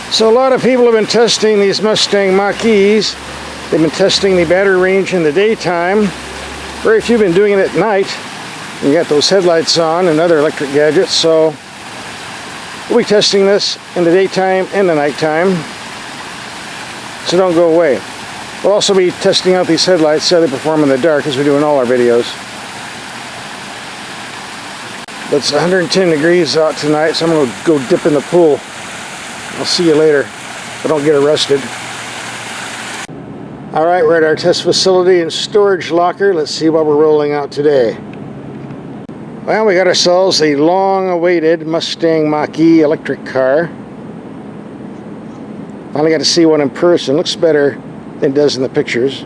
So a lot of people have been testing these Mustang Mach-E's. They've been testing the battery range in the daytime. Very few have been doing it at night. You got those headlights on and other electric gadgets, so we'll be testing this in the daytime and the nighttime. So don't go away. We'll also be testing out these headlights, see how they perform in the dark, as we do in all our videos. But it's 110 degrees out tonight, so I'm going to go dip in the pool. I'll see you later, but don't get arrested. Alright, we're at our test facility and storage locker. Let's see what we're rolling out today. Well, we got ourselves a long-awaited Mustang Mach-E electric car. Finally got to see one in person. Looks better than it does in the pictures.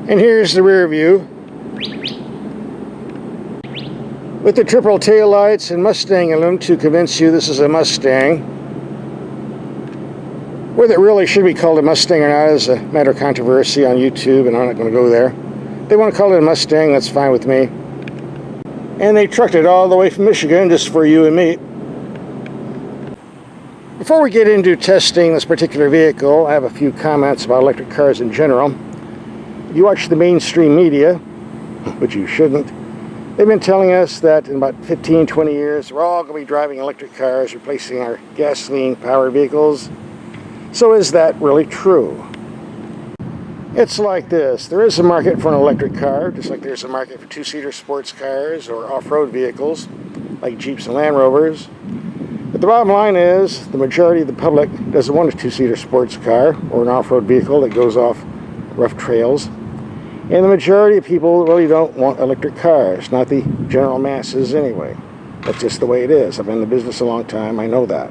And here's the rear view. With the triple taillights and Mustang in them to convince you this is a Mustang. Whether it really should be called a Mustang or not is a matter of controversy on YouTube, and I'm not going to go there. If they want to call it a Mustang, that's fine with me. And they trucked it all the way from Michigan just for you and me. Before we get into testing this particular vehicle, I have a few comments about electric cars in general. If you watch the mainstream media, which you shouldn't, they've been telling us that in about 15, 20 years, we're all going to be driving electric cars, replacing our gasoline-powered vehicles. So is that really true? It's like this. There is a market for an electric car, just like there's a market for two-seater sports cars or off-road vehicles, like Jeeps and Land Rovers. But the bottom line is, the majority of the public doesn't want a two-seater sports car or an off-road vehicle that goes off rough trails. And the majority of people really don't want electric cars, not the general masses anyway. That's just the way it is. I've been in the business a long time, I know that.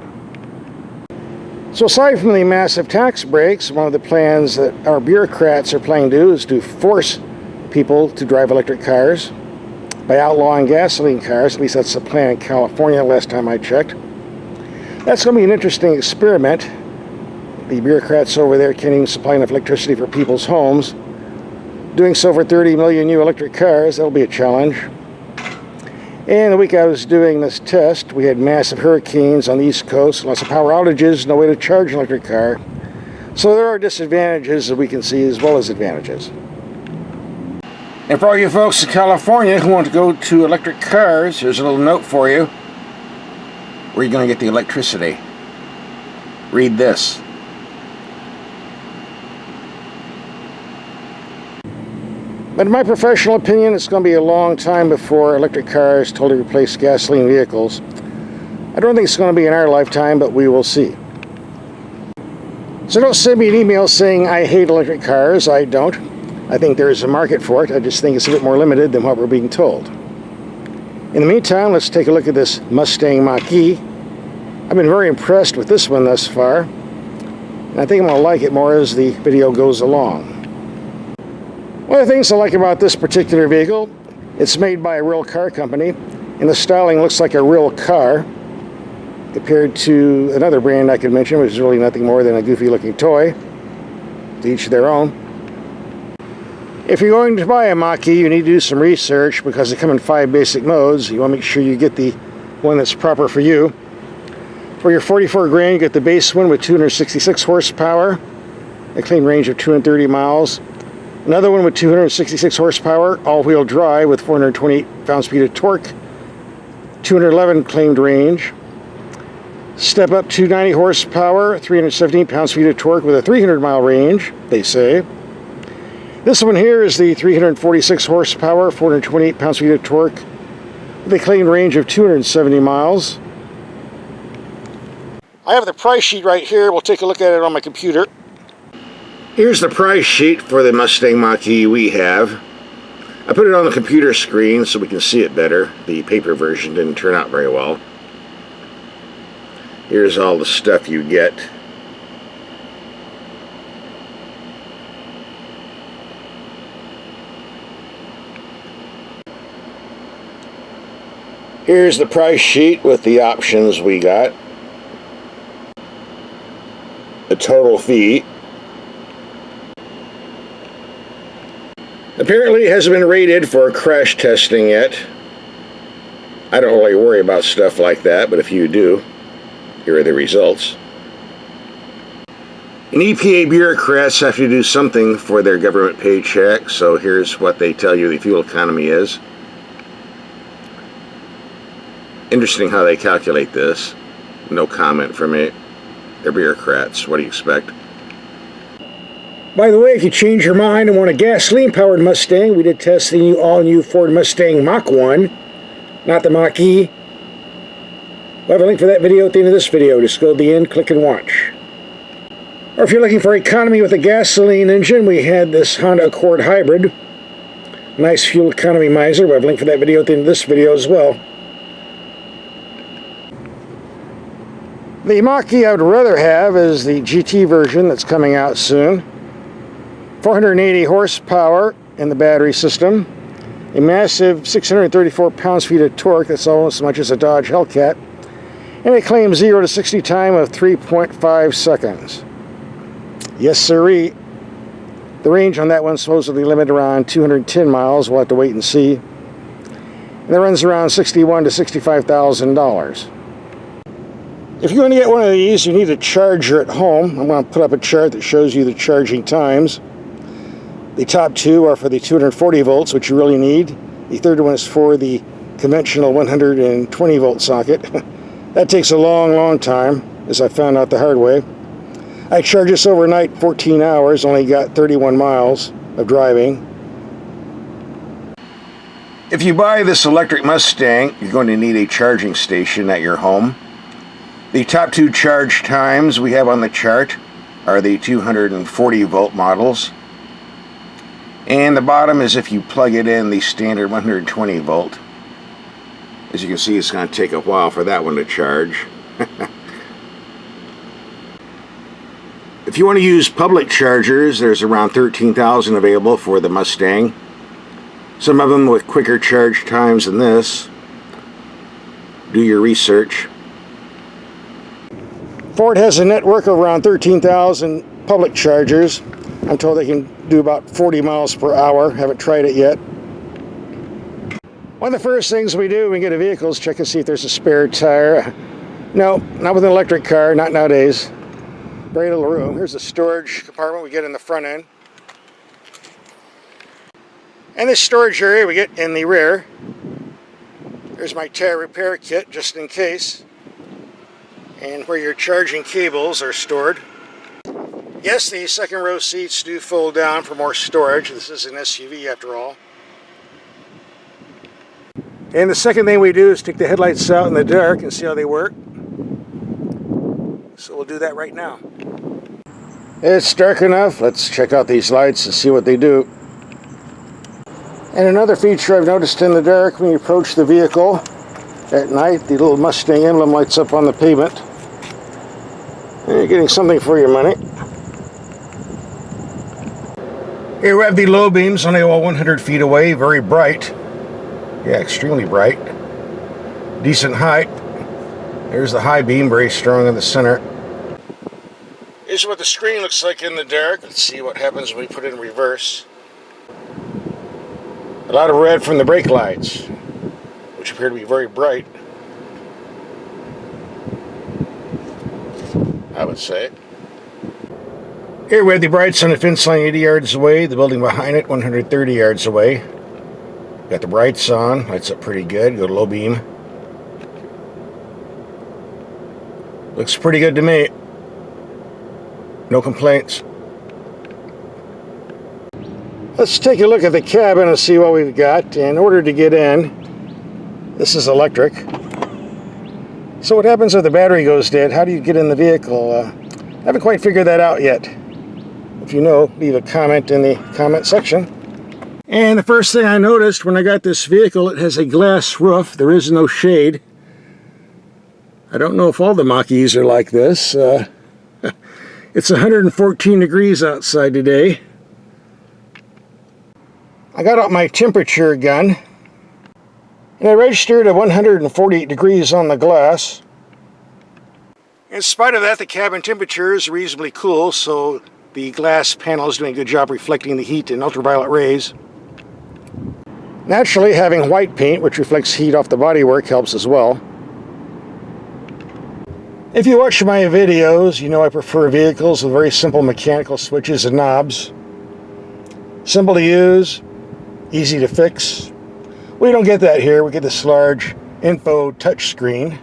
So aside from the massive tax breaks, one of the plans that our bureaucrats are planning to do is to force people to drive electric cars by outlawing gasoline cars. At least that's the plan in California last time I checked. That's going to be an interesting experiment. The bureaucrats over there can't even supply enough electricity for people's homes. Doing so for 30 million new electric cars, that'll be a challenge. And the week I was doing this test, we had massive hurricanes on the East Coast, lots of power outages, no way to charge an electric car. So there are disadvantages that we can see as well as advantages. And for all you folks in California who want to go to electric cars, here's a little note for you. Where are you going to get the electricity? Read this. But in my professional opinion, it's going to be a long time before electric cars totally replace gasoline vehicles. I don't think it's going to be in our lifetime, but we will see. So don't send me an email saying I hate electric cars. I don't. I think there is a market for it. I just think it's a bit more limited than what we're being told. In the meantime, let's take a look at this Mustang Mach-E. I've been very impressed with this one thus far, and I think I'm going to like it more as the video goes along. One of the things I like about this particular vehicle, it's made by a real car company, and the styling looks like a real car compared to another brand I could mention, which is really nothing more than a goofy looking toy. To each their own. If you're going to buy a Mach-E, you need to do some research because they come in 5 basic modes. You want to make sure you get the one that's proper for you. For your 44 grand, you get the base one with 266 horsepower, a claimed range of 230 miles. Another one with 266 horsepower, all-wheel drive with 428 pound-feet of torque, 211 claimed range. Step up to 90 horsepower, 317 pound-feet of torque with a 300-mile range, they say. This one here is the 346 horsepower, 428 pound-feet of torque with a claimed range of 270 miles. I have the price sheet right here. We'll take a look at it on my computer. Here's the price sheet for the Mustang Mach-E we have. I put it on the computer screen so we can see it better. The paper version didn't turn out very well. Here's all the stuff you get. Here's the price sheet with the options we got. The total fee. Apparently it hasn't been rated for crash testing yet. I don't really worry about stuff like that, but if you do, here are the results. And EPA bureaucrats have to do something for their government paycheck, so here's what they tell you the fuel economy is. Interesting how they calculate this. No comment from me. They're bureaucrats. What do you expect? By the way, if you change your mind and want a gasoline-powered Mustang, we did test the all-new Ford Mustang Mach-1, not the Mach-E. We'll have a link for that video at the end of this video. Just go to the end, click and watch. Or if you're looking for economy with a gasoline engine, we had this Honda Accord Hybrid. Nice fuel economy miser. We'll have a link for that video at the end of this video as well. The Mach-E I would rather have is the GT version that's coming out soon. 480 horsepower in the battery system. A massive 634 pounds-feet of torque. That's almost as much as a Dodge Hellcat. And a claimed 0 to 60 time of 3.5 seconds. Yes, sirree. The range on that one's supposedly limited around 210 miles. We'll have to wait and see. And that runs around $61,000 to $65,000. If you're going to get one of these, you need a charger at home. I'm going to put up a chart that shows you the charging times. The top two are for the 240 volts, which you really need. The third one is for the conventional 120 volt socket. That takes a long time, as I found out the hard way. I charged this overnight 14 hours, only got 31 miles of driving. If you buy this electric Mustang, you're going to need a charging station at your home. The top two charge times we have on the chart are the 240 volt models. And the bottom is if you plug it in the standard 120 volt. As you can see, it's going to take a while for that one to charge. If you want to use public chargers, there's around 13,000 available for the Mustang. Some of them with quicker charge times than this. Do your research. Ford has a network of around 13,000 public chargers. I'm told they can do about 40 miles per hour. Haven't tried it yet. One of the first things we do when we get a vehicle is check and see if there's a spare tire. No, not with an electric car, not nowadays. Very little room. Here's the storage compartment we get in the front end. And this storage area we get in the rear. There's my tire repair kit, just in case. And where your charging cables are stored. Yes, the second row seats do fold down for more storage. This is an SUV after all. And the second thing we do is take the headlights out in the dark and see how they work. So we'll do that right now. It's dark enough. Let's check out these lights and see what they do. And another feature I've noticed in the dark when you approach the vehicle at night, the little Mustang emblem lights up on the pavement. And you're getting something for your money. Here we have the low beams, only 100 feet away, very bright. Yeah, extremely bright. Decent height. There's the high beam, very strong in the center. Here's what the screen looks like in the dark. Let's see what happens when we put it in reverse. A lot of red from the brake lights, which appear to be very bright, I would say. Here we have the brights on the fence line 80 yards away, the building behind it 130 yards away. Got the brights on, lights up pretty good, go to low beam. Looks pretty good to me. No complaints. Let's take a look at the cabin and see what we've got. In order to get in, this is electric. So what happens if the battery goes dead? How do you get in the vehicle? I haven't quite figured that out yet. If you know, leave a comment in the comment section. And the first thing I noticed when I got this vehicle, it has a glass roof. There is no shade. I don't know if all the Mach-E's are like this. It's 114 degrees outside today. I got out my temperature gun, and I registered at 148 degrees on the glass. In spite of that, the cabin temperature is reasonably cool, so the glass panel is doing a good job reflecting the heat and ultraviolet rays. Naturally, having white paint, which reflects heat off the bodywork, helps as well. If you watch my videos, you know I prefer vehicles with very simple mechanical switches and knobs. Simple to use, easy to fix. We don't get that here. We get this large info touchscreen.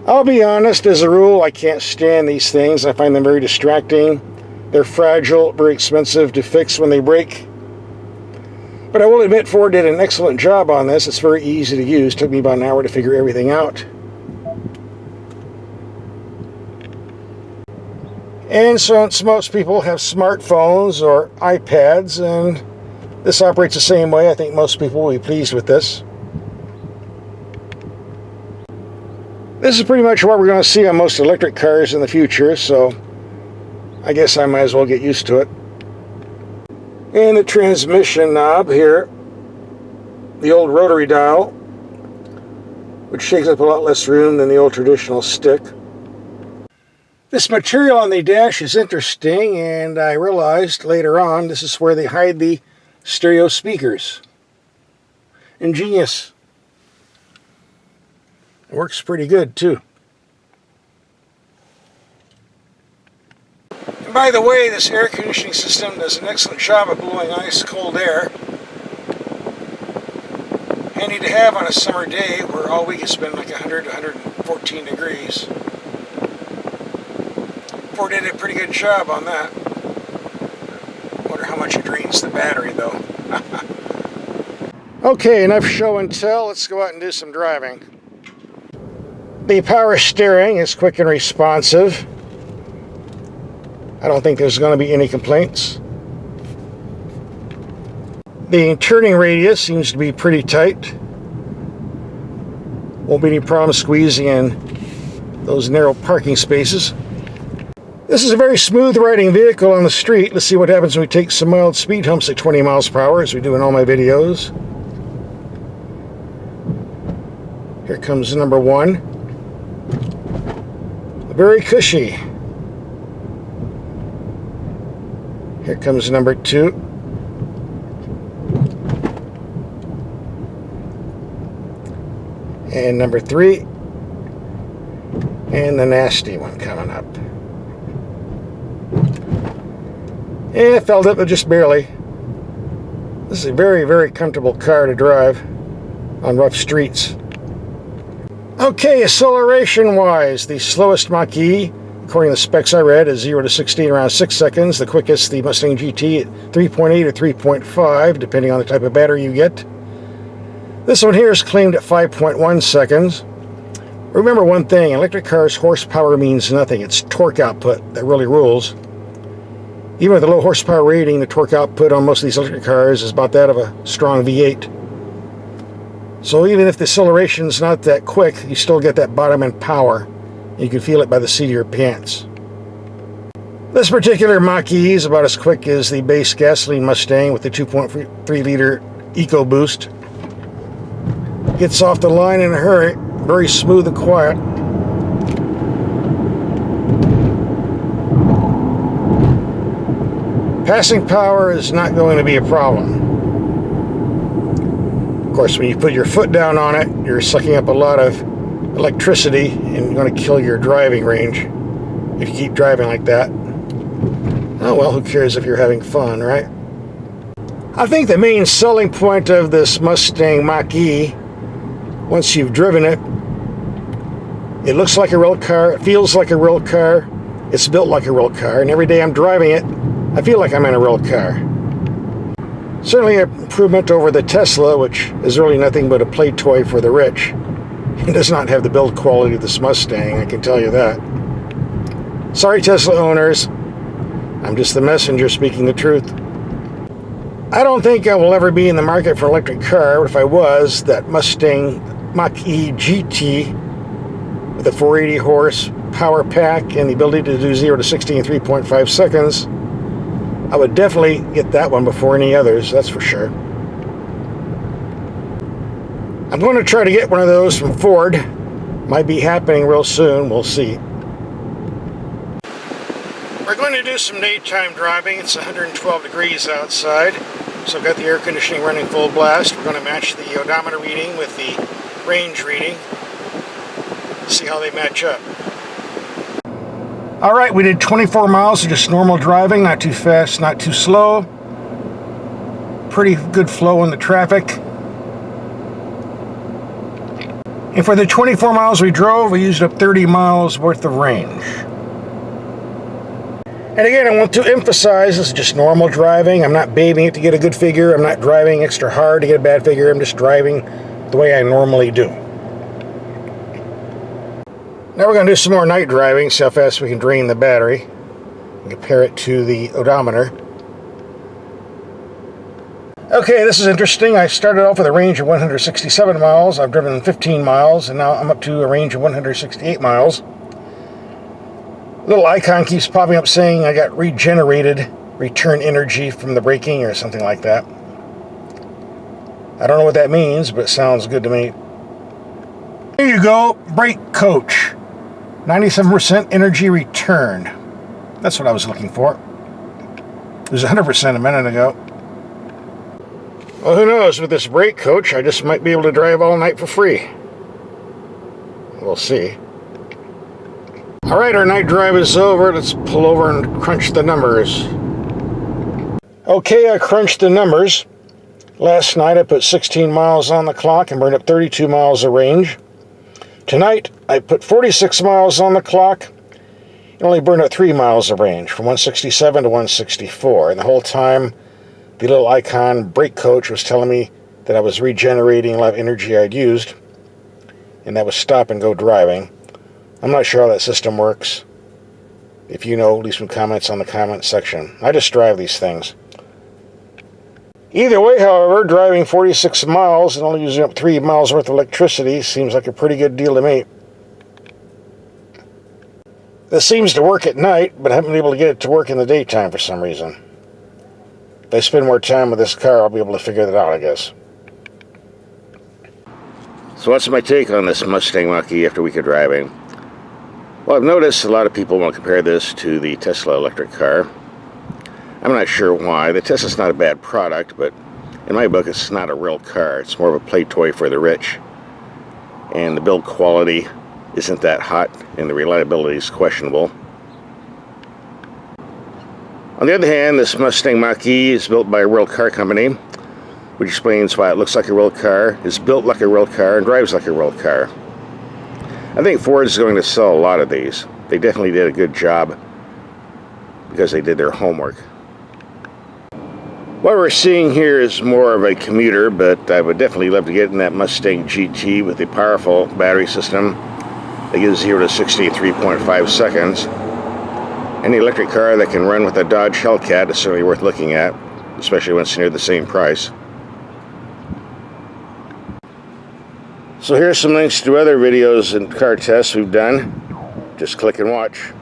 I'll be honest, as a rule, I can't stand these things. I find them very distracting. They're fragile, very expensive to fix when they break. But I will admit Ford did an excellent job on this. It's very easy to use. It took me about an hour to figure everything out. And since most people have smartphones or iPads, and this operates the same way, I think most people will be pleased with this. This is pretty much what we're going to see on most electric cars in the future, so I guess I might as well get used to it. And the transmission knob here, the old rotary dial, which takes up a lot less room than the old traditional stick. This material on the dash is interesting, and I realized later on this is where they hide the stereo speakers. Ingenious. It works pretty good too. And by the way, this air conditioning system does an excellent job of blowing ice cold air. Handy to have on a summer day where all week it's been like 100 to 114 degrees. Ford did a pretty good job on that. Wonder how much it drains the battery though. Okay, enough show and tell. Let's go out and do some driving. The power steering is quick and responsive. I don't think there's going to be any complaints. The turning radius seems to be pretty tight. Won't be any problem squeezing in those narrow parking spaces. This is a very smooth riding vehicle on the street. Let's see what happens when we take some mild speed humps at 20 miles per hour, as we do in all my videos. Here comes number one. Very cushy. Here comes number two. And number three. And the nasty one coming up. And it fell up, but just barely. This is a very, very comfortable car to drive on rough streets. Okay, acceleration-wise, the slowest Mach-E, according to the specs I read, is 0 to 60 in around 6 seconds. The quickest, the Mustang GT, at 3.8 or 3.5, depending on the type of battery you get. This one here is claimed at 5.1 seconds. Remember one thing, electric cars, horsepower means nothing. It's torque output that really rules. Even with a low horsepower rating, the torque output on most of these electric cars is about that of a strong V8. So even if the acceleration is not that quick, you still get that bottom end power. You can feel it by the seat of your pants. This particular Mach-E is about as quick as the base gasoline Mustang with the 2.3 liter EcoBoost. Gets off the line in a hurry, very smooth and quiet. Passing power is not going to be a problem. Of course, when you put your foot down on it, you're sucking up a lot of electricity and you're going to kill your driving range if you keep driving like that. Oh well, who cares if you're having fun, right? I think the main selling point of this Mustang Mach-E, once you've driven it, it looks like a real car, it feels like a real car, it's built like a real car, and every day I'm driving it, I feel like I'm in a real car. Certainly an improvement over the Tesla, which is really nothing but a play toy for the rich. It does not have the build quality of this Mustang, I can tell you that. Sorry, Tesla owners. I'm just the messenger speaking the truth. I don't think I will ever be in the market for an electric car, but if I was, that Mustang Mach-E GT with a 480 horse power pack and the ability to do 0 to 60 in 3.5 seconds, I would definitely get that one before any others, that's for sure. I'm going to try to get one of those from Ford. Might be happening real soon, we'll see. We're going to do some daytime driving. It's 112 degrees outside, so I've got the air conditioning running full blast. We're going to match the odometer reading with the range reading. See how they match up. Alright, we did 24 miles of just normal driving, not too fast, not too slow. Pretty good flow in the traffic. And for the 24 miles we drove, we used up 30 miles worth of range. And again, I want to emphasize this is just normal driving. I'm not babying it to get a good figure. I'm not driving extra hard to get a bad figure. I'm just driving the way I normally do. Now we're going to do some more night driving, see how fast we can drain the battery, and compare it to the odometer. Okay, this is interesting. I started off with a range of 167 miles. I've driven 15 miles, and now I'm up to a range of 168 miles. A little icon keeps popping up saying I got regenerated return energy from the braking or something like that. I don't know what that means, but it sounds good to me. Here you go, brake coach. 97% energy returned. That's what I was looking for. It was 100% a minute ago. Well, who knows? With this brake coach, I just might be able to drive all night for free. We'll see. Alright, our night drive is over. Let's pull over and crunch the numbers. Okay, I crunched the numbers. Last night I put 16 miles on the clock and burned up 32 miles of range. Tonight I put 46 miles on the clock and only burned up 3 miles of range, from 167 to 164. And the whole time the little icon brake coach was telling me that I was regenerating a lot of energy I'd used, and that was stop and go driving. I'm not sure how that system works. If you know, leave some comments on the comment section. I just drive these things. Either way, however, driving 46 miles and only using up 3 miles worth of electricity seems like a pretty good deal to me. This seems to work at night, but I haven't been able to get it to work in the daytime for some reason. If I spend more time with this car, I'll be able to figure that out, I guess. So what's my take on this Mustang Mach-E after a week of driving? Well, I've noticed a lot of people want to compare this to the Tesla electric car. I'm not sure why. The Tesla's not a bad product, but in my book it's not a real car. It's more of a play toy for the rich. And the build quality isn't that hot, and the reliability is questionable. On the other hand, this Mustang Mach-E is built by a real car company, which explains why it looks like a real car, is built like a real car, and drives like a real car. I think Ford is going to sell a lot of these. They definitely did a good job because they did their homework. What we're seeing here is more of a commuter, but I would definitely love to get in that Mustang GT with a powerful battery system that gives 0 to 60 in 3.5 seconds. Any electric car that can run with a Dodge Hellcat is certainly worth looking at, especially when it's near the same price. So here's some links to other videos and car tests we've done. Just click and watch.